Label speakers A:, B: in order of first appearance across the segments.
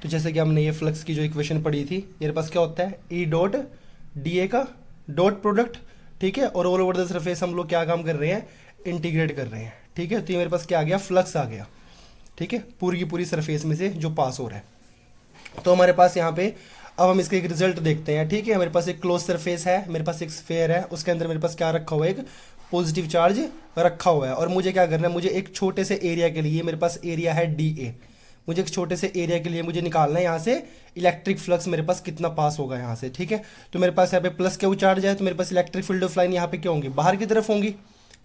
A: तो जैसे कि हमने ये फ्लक्स की जो इक्वेशन पढ़ी थी, मेरे पास क्या होता है ई डॉट डी ए का डॉट प्रोडक्ट, ठीक है, और ऑल ओवर द सरफेस हम लोग क्या काम कर रहे हैं, इंटीग्रेट कर रहे हैं, ठीक है। तो ये मेरे पास क्या आ गया, फ्लक्स आ गया, ठीक है, पूरी की पूरी सरफेस में से जो पास हो रहा है। तो हमारे पास यहाँ पे अब हम इसका एक रिजल्ट देखते हैं, ठीक है। मेरे पास एक क्लोज सरफेस है, मेरे पास एक स्फेयर है, उसके अंदर मेरे पास क्या रखा हुआ है, एक पॉजिटिव चार्ज रखा हुआ है, और मुझे क्या करना है, मुझे एक छोटे से एरिया के लिए, मेरे पास एरिया है डी ए, मुझे एक छोटे से एरिया के लिए मुझे निकालना है यहाँ से इलेक्ट्रिक फ्लक्स मेरे पास कितना पास होगा यहाँ से, ठीक है। तो मेरे पास यहाँ पे प्लस क्यू चार्ज है, तो मेरे पास इलेक्ट्रिक फील्ड ऑफ लाइन यहाँ पे क्या होंगी, बाहर की तरफ होंगी,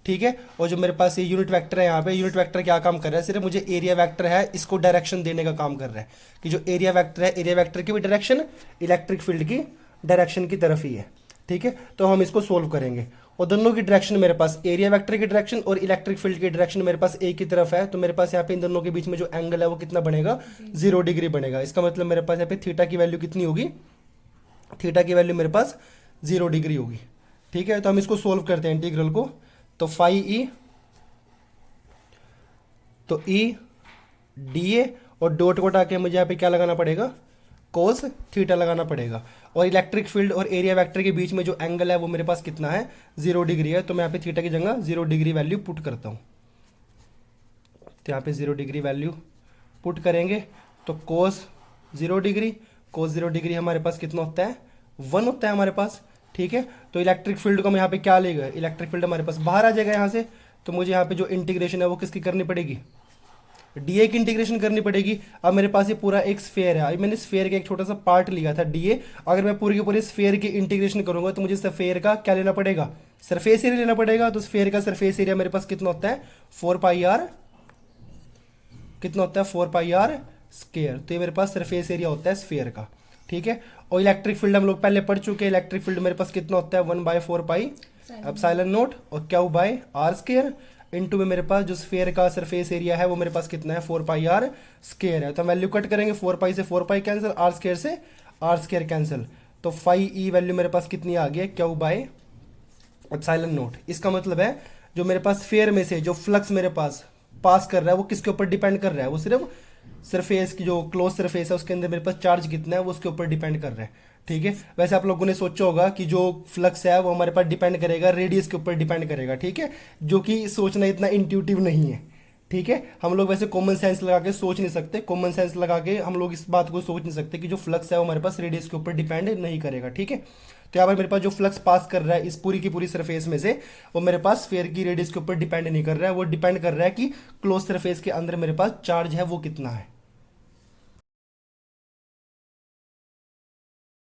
A: ठीक है। और जो मेरे पास ये यूनिट वेक्टर है यहाँ पे, यूनिट वेक्टर क्या काम कर रहा है, सिर्फ मुझे एरिया वेक्टर है इसको डायरेक्शन देने का काम कर रहा है, कि जो एरिया वेक्टर है, एरिया वेक्टर की भी डायरेक्शन इलेक्ट्रिक फील्ड की डायरेक्शन की तरफ ही है, ठीक है। तो हम इसको सोल्व करेंगे, और दोनों की डायरेक्शन मेरे पास एरिया वेक्टर की डायरेक्शन और इलेक्ट्रिक फील्ड की डायरेक्शन मेरे पास एक ही तरफ है। तो मेरे पास यहाँ पे इन दोनों के बीच में जो एंगल है वो कितना बनेगा, 0 डिग्री बनेगा। इसका मतलब मेरे पास यहाँ पे थीटा की वैल्यू कितनी होगी, थीटा की वैल्यू मेरे पास 0 डिग्री होगी, ठीक है। तो हम इसको सोल्व करते हैं इंटीग्रल को। तो फाई ई, तो ई डी ए और डॉट को हटा के मुझे यहाँ पे क्या लगाना पड़ेगा, कोस थीटा लगाना पड़ेगा। और इलेक्ट्रिक फील्ड और एरिया वेक्टर के बीच में जो एंगल है वो मेरे पास कितना है, 0 डिग्री है। तो मैं यहाँ पे थीटा की जगह 0 डिग्री वैल्यू पुट करता हूँ। तो यहाँ पे 0 डिग्री वैल्यू पुट करेंगे तो कोस 0 डिग्री, कोस 0 डिग्री हमारे पास कितना होता है, 1 होता है हमारे पास, ठीक है। तो इलेक्ट्रिक फील्ड को हम यहाँ पे क्या ले गए, इलेक्ट्रिक फील्ड हमारे पास बाहर आ जाएगा यहाँ से। तो मुझे यहाँ पे जो इंटीग्रेशन है वो किसकी करनी पड़ेगी, डीए की इंटीग्रेशन करनी पड़ेगी। अब मेरे पास ये पूरा एक स्फेयर है, अभी मैंने स्फेयर का एक छोटा सा पार्ट लिया था डीए। अगर मैं पूरी की पूरी स्फेयर की इंटीग्रेशन करूंगा तो मुझे स्फेयर का क्या लेना पड़ेगा, सरफेस एरिया लेना पड़ेगा। तो स्फेयर का सरफेस एरिया मेरे पास कितना होता है, 4 पाई आर, कितना होता है 4 पाई आर स्क्वायर। तो ये मेरे पास सरफेस एरिया होता है स्फेयर का, ठीक है। और इलेक्ट्रिक फील्ड हम लोग पहले पढ़ चुके हैं, इलेक्ट्रिक फील्ड मेरे पास कितना होता है 1/4 पाई एप्सिलॉन नॉट और Q by R square into में मेरे पास जो स्फेयर का सरफेस एरिया है वो मेरे पास कितना है 4 पाई आर स्क्वायर है। तो वैल्यू कट करेंगे, 4 पाई से 4 पाई कैंसिल, आर स्क्वायर से आर स्क्वायर कैंसिल। तो फाई ई वैल्यू मेरे पास कितनी आ गई, क्यू बाय एप्सिलॉन नॉट। इसका मतलब है जो मेरे पास स्फेयर में से जो फ्लक्स मेरे पास पास कर रहा है वो किसके ऊपर डिपेंड कर रहा है, वो सिर्फ सरफेस की जो क्लोज सरफेस है उसके अंदर मेरे पास चार्ज कितना है वो उसके ऊपर डिपेंड कर रहा है, ठीक है। वैसे आप लोगों ने सोचा होगा कि जो फ्लक्स है वो हमारे पास डिपेंड करेगा रेडियस के ऊपर डिपेंड करेगा, ठीक है, जो कि सोचना इतना इंट्यूटिव नहीं है, ठीक है। हम लोग वैसे कॉमन सेंस लगा के सोच नहीं सकते, कॉमन सेंस लगा के हम लोग इस बात को सोच नहीं सकते कि जो फ्लक्स है वो हमारे पास रेडियस के ऊपर डिपेंड नहीं करेगा, ठीक है। तो यहाँ पर मेरे पास जो फ्लक्स पास कर रहा है इस पूरी की पूरी सरफेस में से वो मेरे पास स्फीयर की रेडियस के ऊपर डिपेंड नहीं कर रहा है, वो डिपेंड कर रहा है कि क्लोज सरफेस के अंदर मेरे पास चार्ज है वो कितना है।